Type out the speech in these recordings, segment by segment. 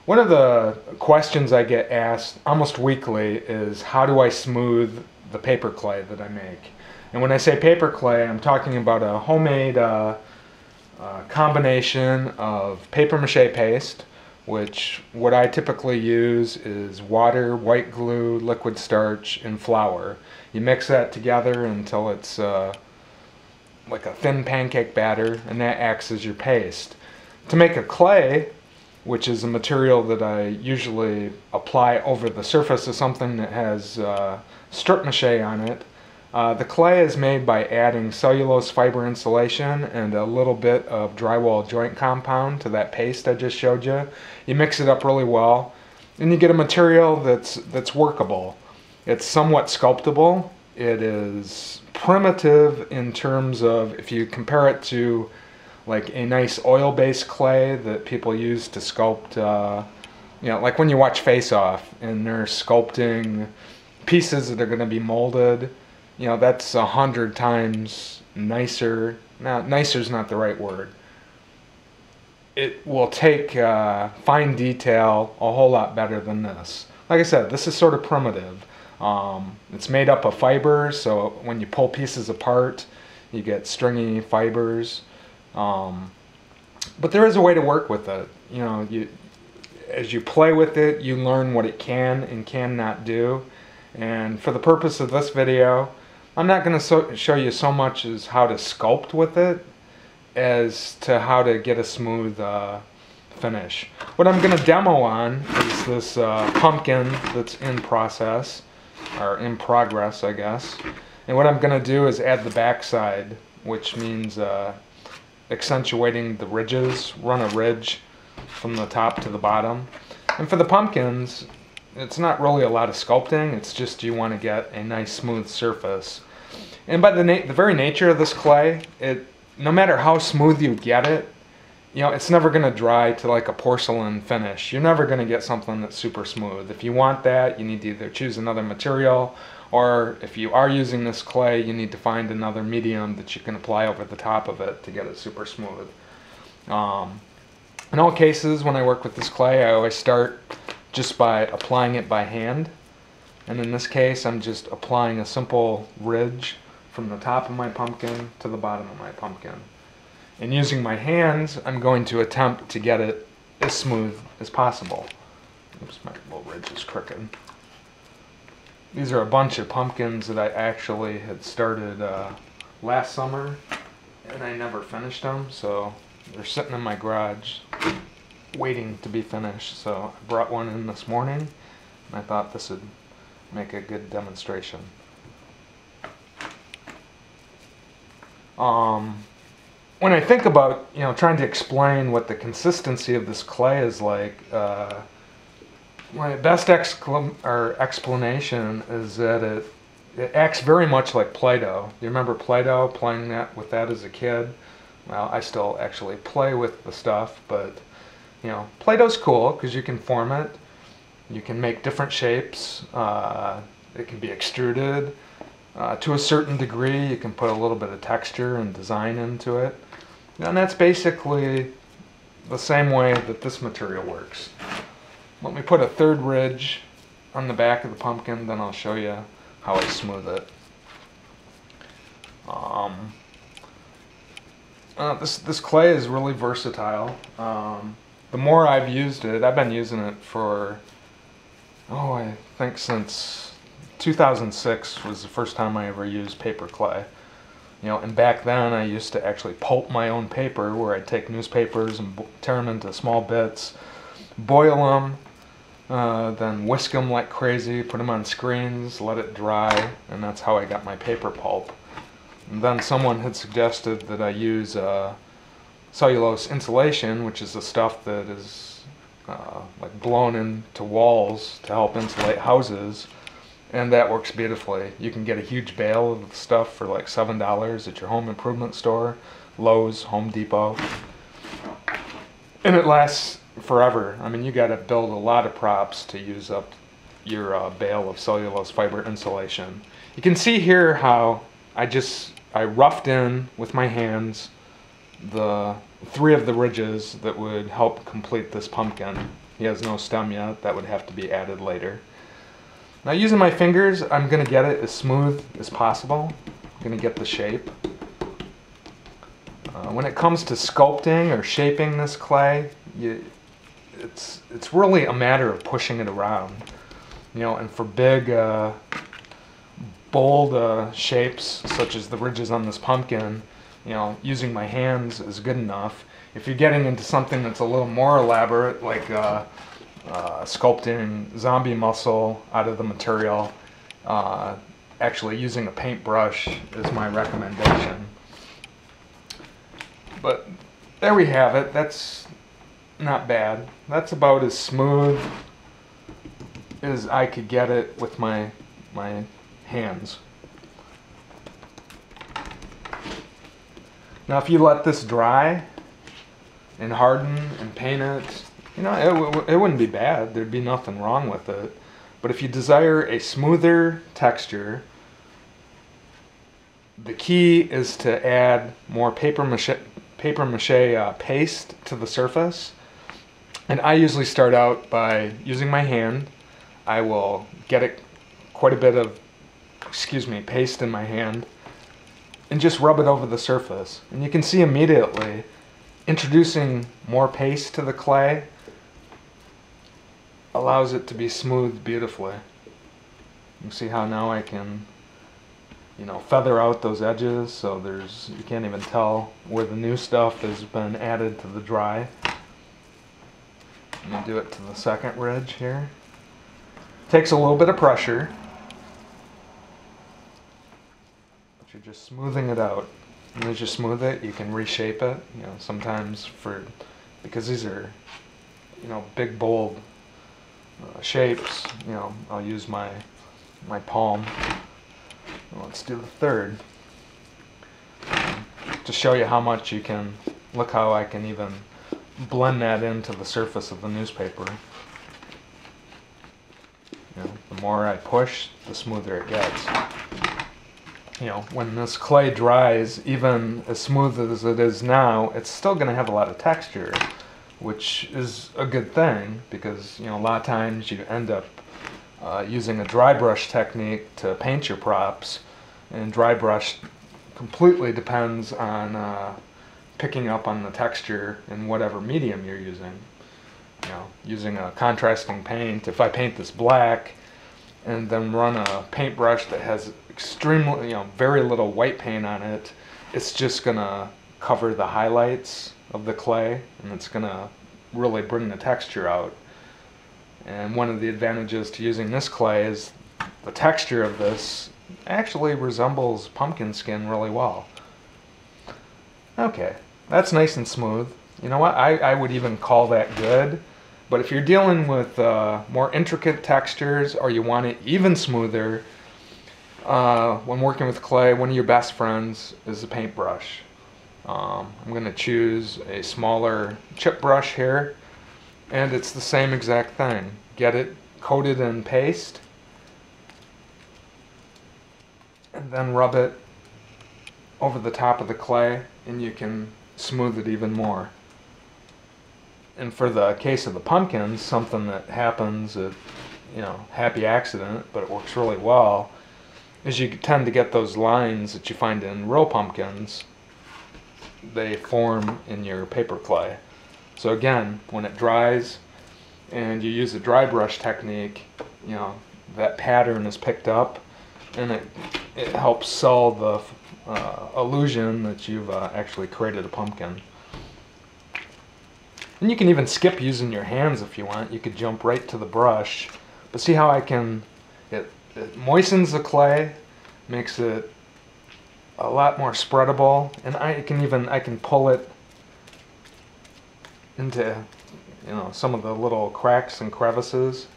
One of the questions I get asked almost weekly is how do I smooth the paper clay that I make? And when I say paper clay, I'm talking about a homemade combination of paper mache paste, which what I typically use is water, white glue, liquid starch, and flour. You mix that together until it's like a thin pancake batter, and that acts as your paste. To make a clay, which is a material that I usually apply over the surface of something that has strip mache on it. The clay is made by adding cellulose fiber insulation and a little bit of drywall joint compound to that paste I just showed you. You mix it up really well, and you get a material that's workable. It's somewhat sculptable. It is primitive in terms of, if you compare it to like a nice oil-based clay that people use to sculpt, like when you watch Face Off and they're sculpting pieces that are going to be molded, that's 100 times nicer. Now, nicer is not the right word. It will take fine detail a whole lot better than this. Like I said, this is sort of primitive. It's made up of fibers, so when you pull pieces apart, you get stringy fibers. But there is a way to work with it. As you play with it, you learn what it can and cannot do. And for the purpose of this video, I'm not going to show you so much as how to sculpt with it as to how to get a smooth finish. What I'm going to demo on is this pumpkin that's in process, or in progress, I guess. And what I'm going to do is add the backside, which means accentuating the ridges, run a ridge from the top to the bottom. And for the pumpkins, it's not really a lot of sculpting, it's just you want to get a nice smooth surface. And by the very nature of this clay, no matter how smooth you get it, it's never going to dry to like a porcelain finish. You're never going to get something that's super smooth. If you want that, you need to either choose another material, or if you are using this clay, you need to find another medium that you can apply over the top of it to get it super smooth. In all cases, when I work with this clay, I always start just by applying it by hand. And in this case, I'm just applying a simple ridge from the top of my pumpkin to the bottom of my pumpkin. And using my hands, I'm going to attempt to get it as smooth as possible. Oops, my little ridge is crooked. These are a bunch of pumpkins that I actually had started last summer, and I never finished them, so they're sitting in my garage waiting to be finished. So I brought one in this morning, and I thought this would make a good demonstration. When I think about trying to explain what the consistency of this clay is like, my best explanation is that it acts very much like Play-Doh. Do you remember Play-Doh, playing with that as a kid? Well, I still actually play with the stuff, but Play-Doh's cool because you can form it. You can make different shapes. It can be extruded. To a certain degree, you can put a little bit of texture and design into it. And that's basically the same way that this material works. Let me put a third ridge on the back of the pumpkin, then I'll show you how I smooth it. This clay is really versatile. The more I've used it, I've been using it for, I think since 2006 was the first time I ever used paper clay. And back then I used to actually pulp my own paper, where I'd take newspapers and tear them into small bits, boil them, then whisk them like crazy, put them on screens, let it dry, and that's how I got my paper pulp. And then someone had suggested that I use cellulose insulation, which is the stuff that is like blown into walls to help insulate houses, and that works beautifully. You can get a huge bale of stuff for like $7 at your home improvement store, Lowe's, Home Depot, and it lasts forever. I mean, you got to build a lot of props to use up your bale of cellulose fiber insulation. You can see here how I roughed in with my hands the 3 of the ridges that would help complete this pumpkin. He has no stem yet. That would have to be added later. Now using my fingers, I'm going to get it as smooth as possible. I'm going to get the shape. When it comes to sculpting or shaping this clay, it's really a matter of pushing it around. You know, and for big, bold shapes, such as the ridges on this pumpkin, you know, using my hands is good enough. If you're getting into something that's a little more elaborate, like sculpting zombie muscle out of the material, actually using a paintbrush is my recommendation. But there we have it. That's not bad. That's about as smooth as I could get it with my hands. Now if you let this dry and harden and paint it, you know, it wouldn't be bad. There'd be nothing wrong with it. But if you desire a smoother texture, the key is to add more paper mache paste to the surface. And I usually start out by using my hand. I will get quite a bit of, paste in my hand and just rub it over the surface. And you can see immediately, introducing more paste to the clay allows it to be smoothed beautifully. You can see how now I can, you know, feather out those edges so you can't even tell where the new stuff has been added to the dry. Let me do it to the second ridge here. Takes a little bit of pressure, but you're just smoothing it out. And as you smooth it, you can reshape it. You know, sometimes because these are, you know, big, bold shapes. You know, I'll use my palm. Let's do the third. To show you how much you can, look how I can even blend that into the surface of the newspaper. You know, the more I push, the smoother it gets. You know, when this clay dries, even as smooth as it is now, it's still going to have a lot of texture, which is a good thing because, you know, a lot of times you end up using a dry brush technique to paint your props, and dry brush completely depends on picking up on the texture in whatever medium you're using. You know, using a contrasting paint, if I paint this black and then run a paintbrush that has extremely, you know, very little white paint on it, it's just gonna cover the highlights of the clay and it's gonna really bring the texture out. And one of the advantages to using this clay is the texture of this actually resembles pumpkin skin really well. Okay, that's nice and smooth. You know what, I would even call that good. But if you're dealing with more intricate textures or you want it even smoother, when working with clay, one of your best friends is a paintbrush. I'm going to choose a smaller chip brush here, and it's the same exact thing. Get it coated in paste, and then rub it over the top of the clay, and you can smooth it even more. And for the case of the pumpkins, something that happens, you know, happy accident, but it works really well, is you tend to get those lines that you find in real pumpkins. They form in your paper clay. So again, when it dries and you use a dry brush technique, you know, that pattern is picked up, and it helps sell the illusion that you've actually created a pumpkin. And you can even skip using your hands if you want. You could jump right to the brush. But see how it moistens the clay, makes it a lot more spreadable, and I can pull it into, you know, some of the little cracks and crevices.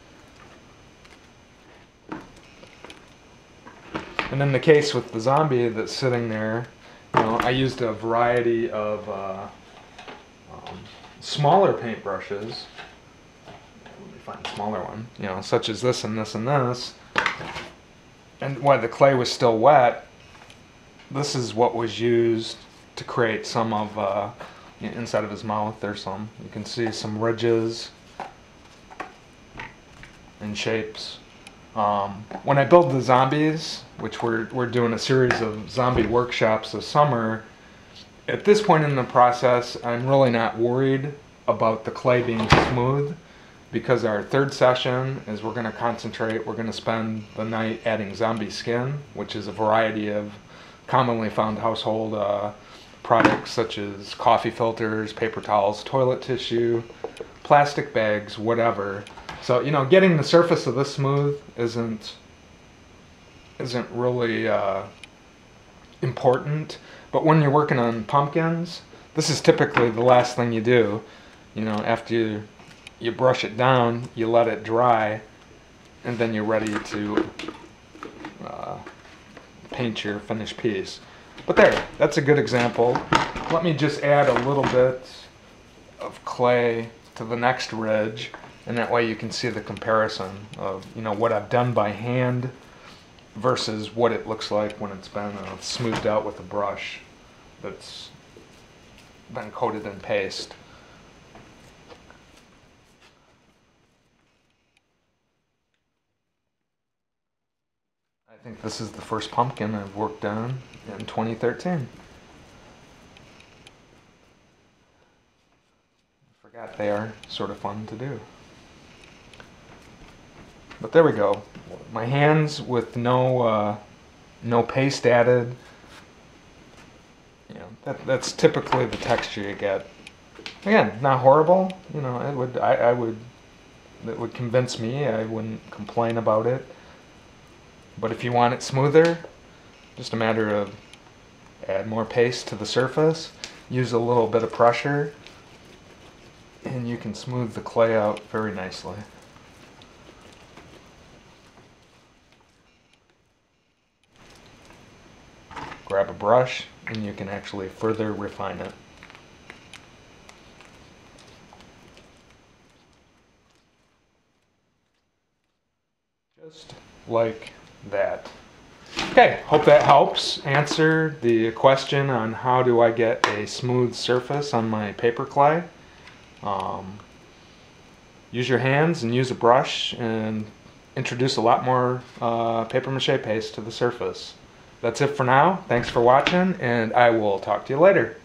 And in the case with the zombie that's sitting there, you know, I used a variety of smaller paintbrushes. Let me find a smaller one, you know, such as this and this and this. And while the clay was still wet, this is what was used to create some of, inside of his mouth, there's some, you can see some ridges and shapes. When I build the zombies, which we're doing a series of zombie workshops this summer, at this point in the process, I'm really not worried about the clay being smooth, because our third session is we're going to concentrate, we're going to spend the night adding zombie skin, which is a variety of commonly found household products such as coffee filters, paper towels, toilet tissue, plastic bags, whatever. So, you know, getting the surface of this smooth isn't really important. But when you're working on pumpkins, this is typically the last thing you do. You know, after you brush it down, you let it dry, and then you're ready to paint your finished piece. But there, that's a good example. Let me just add a little bit of clay to the next ridge, and that way you can see the comparison of, you know, what I've done by hand versus what it looks like when it's been smoothed out with a brush that's been coated in paste. I think this is the first pumpkin I've worked on in 2013. I forgot they are sort of fun to do. But there we go. My hands with no paste added. You know, that's typically the texture you get. Again, not horrible. You know, it would convince me. I wouldn't complain about it. But if you want it smoother, just a matter of add more paste to the surface, use a little bit of pressure, and you can smooth the clay out very nicely. Grab a brush and you can actually further refine it. Just like that. Okay, hope that helps answer the question on how do I get a smooth surface on my paper clay. Use your hands and use a brush and introduce a lot more paper mache paste to the surface. That's it for now. Thanks for watching, and I will talk to you later.